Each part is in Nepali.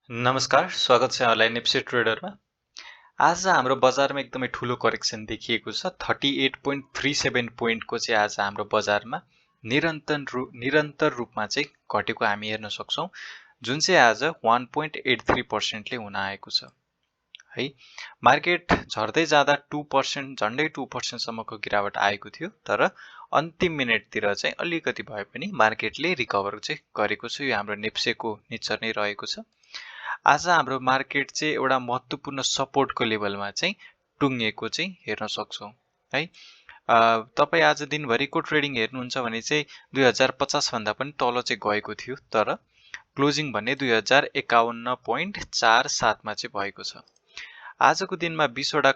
नमस्कार, स्वागत छ यहाँलाई नेप्से ट्रेडरमा। आज हाम्रो बजारमा एकदमै ठुलो करेक्सन देखिएको छ। 38.37 पोइन्टको चाहिँ आज हाम्रो बजारमा निरन्तर रूपमा चाहिँ घटेको हामी हेर्न सक्छौं, जुन चाहिँ आज 1.83% ले हुन आएको छ है। मार्केट झर्दै जाँदा 2% झन्डै 2% सम्मको गिरावट आएको थियो, तर अन्तिम मिनेटतिर चाहिँ अलिकति भए पनि मार्केटले रिकभर चाहिँ गरेको छ। यो हाम्रो नेप्सेको नेचर नै रहेको छ। आज हाम्रो मार्केट चाहिँ एउटा महत्त्वपूर्ण सपोर्टको लेभलमा चाहिँ टुङ्गिएको चाहिँ हेर्न सक्छौं है। तपाई आज दिनभरिको ट्रेडिङ हेर्नुहुन्छ भने चाहिँ 2050 भन्दा पनि तल चाहिँ गएको थियो, तर क्लोजिङ भन्ने 2051.47 मा चाहिँ भएको छ। आजको दिनमा 20 वटा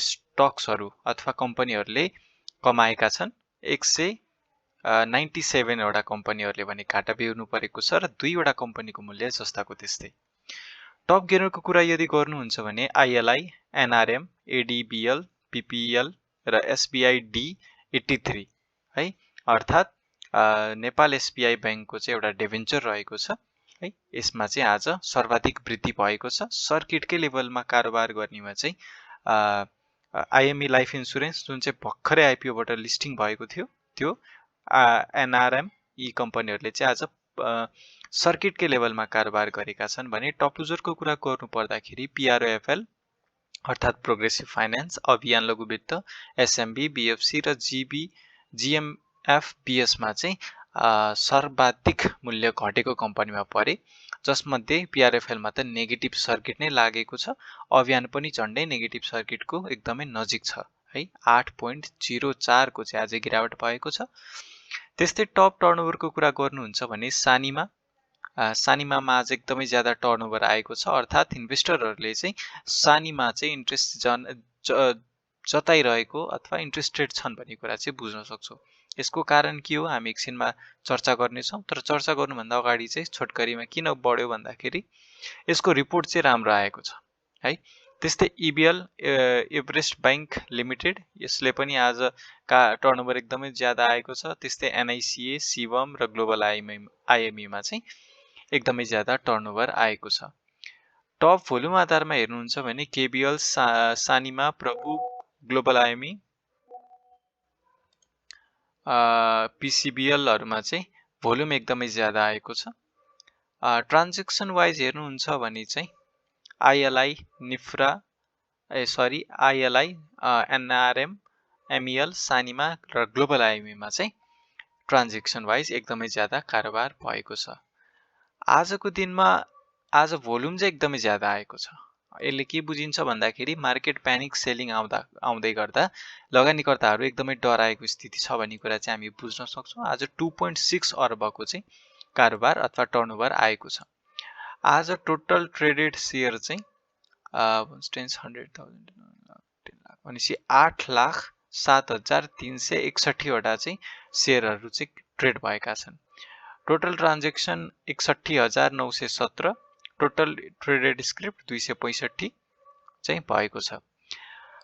स्टक्सहरू अथवा कम्पनीहरूले कमाएका छन्। 197 वटा कम्पनीहरूले भने घाटा बेहोर्नु परेको छ र 2 वटा कम्पनीको मूल्य जस्ताको त्यस्तै। टप गेनरको कुरा यदि गर्नुहुन्छ भने ILI, NRM, ADBL, PPL र SBI D83 है, अर्थात् नेपाल SBI बैंकको चाहिँ एउटा डिभेन्चर रहेको छ है। यसमा चाहिँ आज सर्वाधिक वृद्धि भएको छ। सर्किटकै लेभलमा कारोबार गर्नेमा चाहिँ IME लाइफ इन्स्योरेन्स जुन चाहिँ भर्खरै आइपिओबाट लिस्टिङ भएको थियो, त्यो NRM यी कम्पनीहरूले चाहिँ आज सर्किटकै लेभलमा कारोबार गरेका छन् भने टप लुजरको कुरा गर्नु पर्दाखेरि PROFL अर्थात् प्रोग्रेसिभ फाइनान्स, अभियान लघु वित्त, SMB, BFC र GMFBS मा चाहिँ सर्वाधिक मूल्य घटेको कम्पनीमा परे, जसमध्ये PROFL मा त नेगेटिभ सर्किट नै लागेको छ। अभियान पनि झन्डै नेगेटिभ सर्किटको एकदमै नजिक छ है। 8.04 को चाहिँ आज गिरावट भएको छ। त्यस्तै टप टर्नओभरको कुरा गर्नुहुन्छ भने सानिमामा आज एकदमै ज्यादा टर्नओभर आएको छ, अर्थात् इन्भेस्टरहरूले चाहिँ सानिमा चाहिँ इन्ट्रेस्ट जताइरहेको अथवा इन्ट्रेस्टेड छन् भन्ने कुरा चाहिँ बुझ्न सक्छौँ। यसको कारण के हो हामी एकछिनमा चर्चा गर्नेछौँ, तर चर्चा गर्नुभन्दा अगाडि चाहिँ छोटकरीमा किन बढ्यो भन्दाखेरि यसको रिपोर्ट चाहिँ राम्रो आएको छ है। त्यस्तै EBL एभरेस्ट बैंक लिमिटेड, यसले पनि आज टर्नओभर एकदमै ज्यादा आएको छ। त्यस्तै NICA, शिवम र ग्लोबल IME मा चाहिँ एकदमै ज्यादा टर्नओभर आएको छ। टप भोल्युम आधारमा हेर्नुहुन्छ भने KBL, सानिमा, प्रभु, ग्लोबल IME, PCBLहरुमा चाहिँ भोल्युम एकदमै ज्यादा आएको छ। ट्रान्जेक्सन वाइज हेर्नुहुन्छ भने चाहिँ ILI, NRM, MEL, सानिमा र ग्लोबल IME मा चाहिँ ट्रान्जेक्सन वाइज एकदमै ज्यादा कारोबार भएको छ। आजको दिनमा आज भोल्युम चाहिँ एकदमै ज्यादा आएको छ। यसले के बुझिन्छ भन्दाखेरि मार्केट प्यानिक सेलिङ आउँदै गर्दा लगानीकर्ताहरू एकदमै डराएको स्थिति छ भन्ने कुरा चाहिँ हामी बुझ्न सक्छौँ। आज 2.6 अर्बको चाहिँ कारोबार अथवा टर्नओभर आएको छ। आज टोटल ट्रेडेड सेयर चाहिँ 8,07,361 वटा चाहिँ सेयरहरू चाहिँ ट्रेड भएका छन्। Total transaction 61,917, total traded script 265 चाहिँ भएको छ।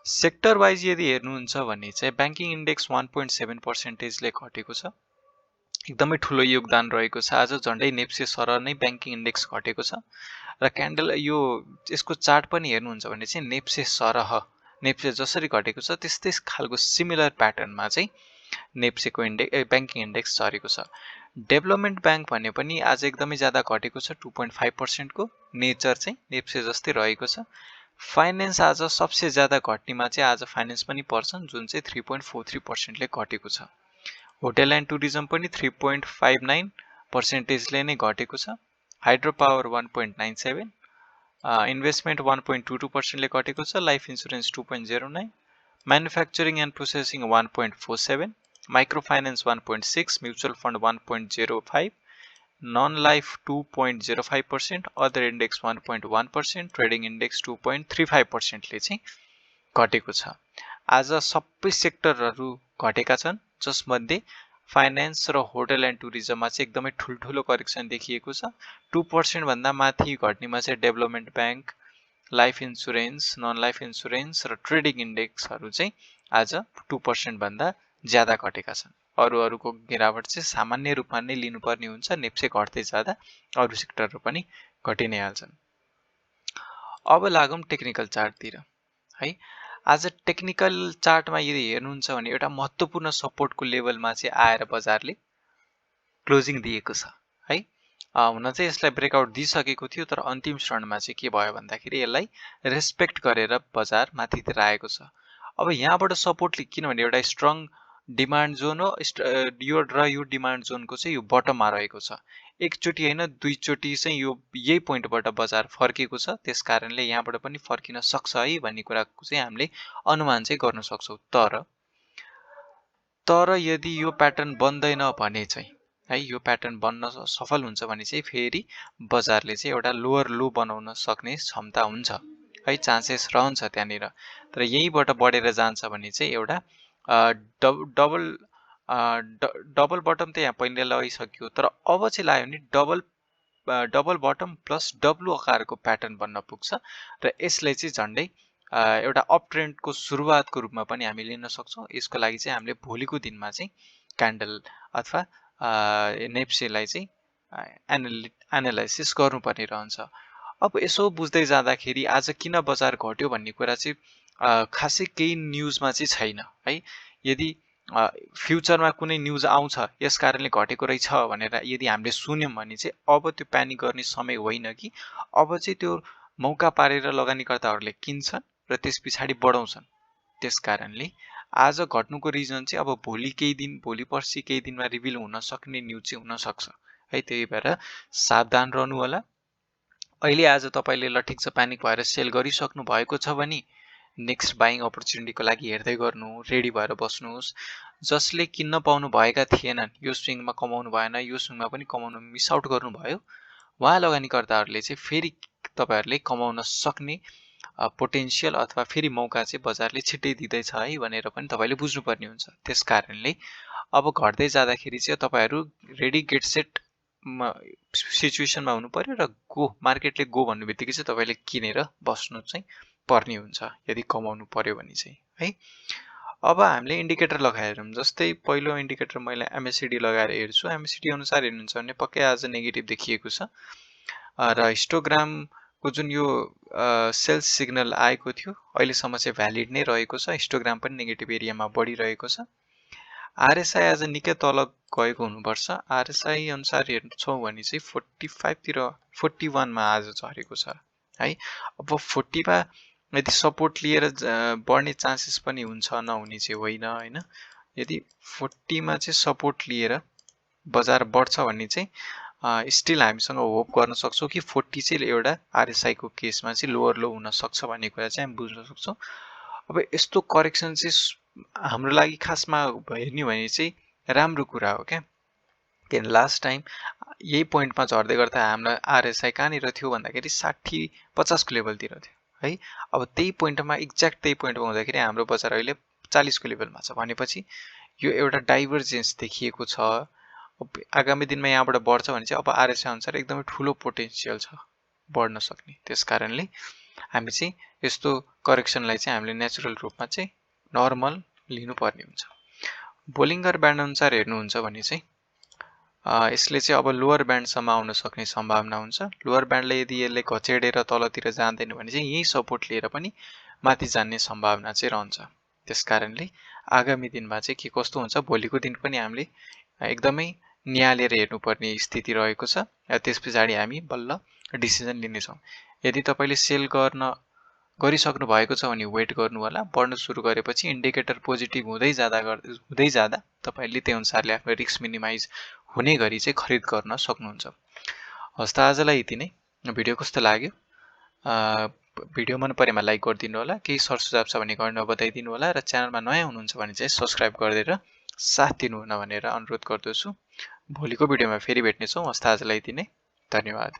सेक्टर वाइज यदि हेर्नुहुन्छ भने चाहिँ बैंकिङ इन्डेक्स 1.7% ले घटेको छ। एकदमै ठुलो योगदान रहेको छ। आज झन्डै नेप्से सरह नै बैंकिङ इन्डेक्स घटेको छ र क्यान्डल यो यसको चार्ट पनि हेर्नुहुन्छ भने चाहिँ नेप्से सरह, नेप्से जसरी घटेको छ त्यस्तै खालको सिमिलर प्याटर्नमा चाहिँ नेप्सेको बैंकिङ इन्डेक्स झरेको छ। डेभलपमेन्ट बैंक भन्ने पनि आज एकदमै ज्यादा घटेको छ। 2.5% को नेचर चाहिँ नेप्से जस्तै रहेको छ। फाइनान्स आज सबसे ज्यादा घट्नेमा चाहिँ आज फाइनान्स पनि पर्छन्, जुन चाहिँ 3.43% ले घटेको छ। होटल एन्ड टुरिज्म पनि 3.59% ले नै घटेको छ। हाइड्रो पावर 1.97, इन्भेस्टमेन्ट 1.22% ले घटेको छ। Life insurance 2.09, manufacturing and processing 1.47, micro finance 1.6, mutual fund 1.05, non life 2.05%, other index 1.1%, trading index 2.35% ले चाहिँ घटेको छ। आज सबै सेक्टरहरू घटेका छन्, जसमध्ये फाइनान्स र होटल एन्ड टुरिज्ममा चाहिँ एकदमै ठुल्ठुलो करेक्सन देखिएको छ। 2% भन्दा माथि घट्नेमा चाहिँ development bank, life insurance, non life insurance र ट्रेडिङ इन्डेक्सहरू चाहिँ आज 2% भन्दा ज्यादा घटेका छन्। अरूको गिरावट चाहिँ सामान्य रूपमा नै लिनुपर्ने हुन्छ। नेप्से घट्दै जाँदा अरू सेक्टरहरू पनि घटि नै हाल्छन्। अब लागौँ टेक्निकल चार्टतिर है। आज टेक्निकल चार्टमा यदि हेर्नुहुन्छ भने एउटा महत्त्वपूर्ण सपोर्टको लेभलमा चाहिँ आएर बजारले क्लोजिङ दिएको छ है। हुन चाहिँ यसलाई ब्रेकआउट दिइसकेको थियो, तर अन्तिम क्षणमा चाहिँ के भयो भन्दाखेरि यसलाई रेस्पेक्ट गरेर बजार माथितिर आएको छ। अब यहाँबाट सपोर्टले, किनभने एउटा स्ट्रङ डिमान्ड जोन हो यो डिमान्ड जोनको चाहिँ यो बटममा रहेको छ। एकचोटि होइन दुईचोटि चाहिँ यो यही पोइन्टबाट बजार फर्केको छ, त्यस कारणले यहाँबाट पनि फर्किन सक्छ है भन्ने कुराको चाहिँ हामीले अनुमान चाहिँ गर्न सक्छौँ। तर यदि यो प्याटर्न बन्दैन भने चाहिँ है, यो प्याटर्न बन्न सफल हुन्छ भने चाहिँ फेरि बजारले चाहिँ एउटा लोवर लो बनाउन सक्ने क्षमता हुन्छ है, चान्सेस रहन्छ त्यहाँनिर। तर यहीँबाट बढेर जान्छ भने चाहिँ एउटा डबल बटम त यहाँ पहिले लगाइसक्यो, तर अब चाहिँ लाग्यो भने डबल बटम प्लस डब्लु आकारको प्याटर्न बन्न पुग्छ र यसले चाहिँ झन्डै एउटा अप ट्रेन्डको सुरुवातको रूपमा पनि हामी लिन सक्छौँ। यसको लागि चाहिँ हामीले भोलिको दिनमा चाहिँ क्यान्डल अथवा नेप्सेलाई चाहिँ एनालाइसिस गर्नुपर्ने रहन्छ। अब यसो बुझ्दै जाँदाखेरि आज किन बजार घट्यो भन्ने कुरा चाहिँ खासै केही न्युजमा चाहिँ छैन है। यदि फ्युचरमा कुनै न्युज आउँछ यस कारणले घटेको रहेछ भनेर यदि हामीले सुन्यौँ भने चाहिँ अब त्यो प्यानिक गर्ने समय होइन कि अब चाहिँ त्यो मौका पारेर लगानीकर्ताहरूले किन्छन् र त्यस पछाडि बढाउँछन्। त्यस कारणले आज घट्नुको रिजन चाहिँ अब भोलि पर्सि केही दिनमा रिभिल हुन सक्ने न्युज चाहिँ हुन सक्छ है। त्यही भएर सावधान रहनु होला। अहिले आज तपाईँले ल ठिक छ प्यानिक भएर सेल गरिसक्नु भएको छ भने नेक्स्ट बाइङ अपर्च्युनिटीको लागि हेर्दै गर्नु, रेडी भएर बस्नुहोस्। जसले किन्न पाउनु भएका थिएनन्, यो स्विङमा कमाउनु भएन, यो स्विङमा पनि कमाउनु मिस आउट गर्नुभयो, उहाँ लगानीकर्ताहरूले चाहिँ फेरि तपाईँहरूले कमाउन सक्ने पोटेन्सियल अथवा फेरि मौका चाहिँ बजारले छिट्टै दिँदैछ है भनेर पनि तपाईँले बुझ्नुपर्ने हुन्छ। त्यस कारणले अब घट्दै जाँदाखेरि चाहिँ तपाईँहरू रेडी गेट सेट सिचुएसनमा हुनु पर्यो र मार्केटले गो भन्नु बित्तिकै चाहिँ तपाईँले किनेर बस्नु चाहिँ पर्ने हुन्छ यदि कमाउनु पर्यो भने चाहिँ है। अब हामीले इन्डिकेटर लगाएर जस्तै पहिलो इन्डिकेटर मैले एमएससिडी लगाएर हेर्छु। एमएससिडी अनुसार हेर्नुहुन्छ भने पक्कै आज नेगेटिभ देखिएको छ र हिस्टोग्रामको जुन यो सेल्स सिग्नल आएको थियो अहिलेसम्म चाहिँ भ्यालिड नै रहेको छ। हिस्टोग्राम पनि नेगेटिभ एरियामा बढिरहेको छ। आरएसआई आज निकै तल गएको हुनुपर्छ। आरएसआई अनुसार हेर्छौँ भने चाहिँ 45 तिर 41 मा आज झरेको छ है। अब 40 मा यदि सपोर्ट लिएर बढ्ने चान्सेस पनि हुन्छ, नहुने चाहिँ होइन। यदि 40 मा चाहिँ सपोर्ट लिएर बजार बढ्छ भने चाहिँ स्टिल हामीसँग होप गर्न सक्छौँ कि 40 चाहिँ एउटा आरएसआई को केसमा चाहिँ लोवर लो हुन सक्छ भन्ने कुरा चाहिँ हामी बुझ्न सक्छौँ। अब यस्तो करेक्सन चाहिँ हाम्रो लागि खासमा हेर्ने भने चाहिँ राम्रो कुरा हो क्या। किन लास्ट टाइम यही पोइन्टमा झर्दै गर्दा हाम्रो आरएसआई कहाँनिर थियो भन्दाखेरि 60-50 को लेभलतिर थियो है। अब त्यही पोइन्टमा एक्ज्याक्ट त्यही पोइन्टमा हुँदाखेरि हाम्रो बजार अहिले 40 को लेभलमा छ भनेपछि यो एउटा डाइभर्जेन्स देखिएको छ। आगामी दिनमा यहाँबाट बढ्छ भने चाहिँ अब आरएसआई अनुसार एकदमै ठुलो पोटेन्सियल छ बढ्न सक्ने। त्यस कारणले हामी चाहिँ यस्तो करेक्सनलाई चाहिँ हामीले नेचुरल रूपमा चाहिँ नर्मल लिनुपर्ने हुन्छ। बोलिङ्गर ब्यान्ड अनुसार हेर्नुहुन्छ भने चाहिँ यसले चाहिँ अब लोवर ब्यान्डसम्म आउन सक्ने सम्भावना हुन्छ। लोवर ब्यान्डले यदि यसले घचेडेर तलतिर जाँदैन भने चाहिँ यही सपोर्ट लिएर पनि माथि जाने सम्भावना चाहिँ रहन्छ। त्यस कारणले आगामी दिनमा चाहिँ के कस्तो हुन्छ भोलिको दिन पनि हामीले एकदमै निहालेर हेर्नुपर्ने स्थिति रहेको छ। त्यस पछाडि हामी बल्ल डिसिजन लिनेछौँ। यदि तपाईँले सेल गरिसक्नु भएको छ भने वेट गर्नु होला। बढ्न सुरु गरेपछि इन्डिकेटर पोजिटिभ हुँदै जाँदा तपाईँले त्यही अनुसारले आफ्नो रिस्क मिनिमाइज हुने गरी चाहिँ खरिद गर्न सक्नुहुन्छ। हस् त आजलाई यति नै। भिडियो कस्तो लाग्यो? भिडियो मन परेमा लाइक गरिदिनु होला। केही सरसुझाव छ भने गर्न बताइदिनु होला र च्यानलमा नयाँ हुनुहुन्छ भने चाहिँ सब्सक्राइब गरिदिएर साथ दिनुहुन भनेर अनुरोध गर्दछु। भोलिको भिडियोमा फेरि भेट्नेछौँ। हस् त आजलाई यति नै। धन्यवाद।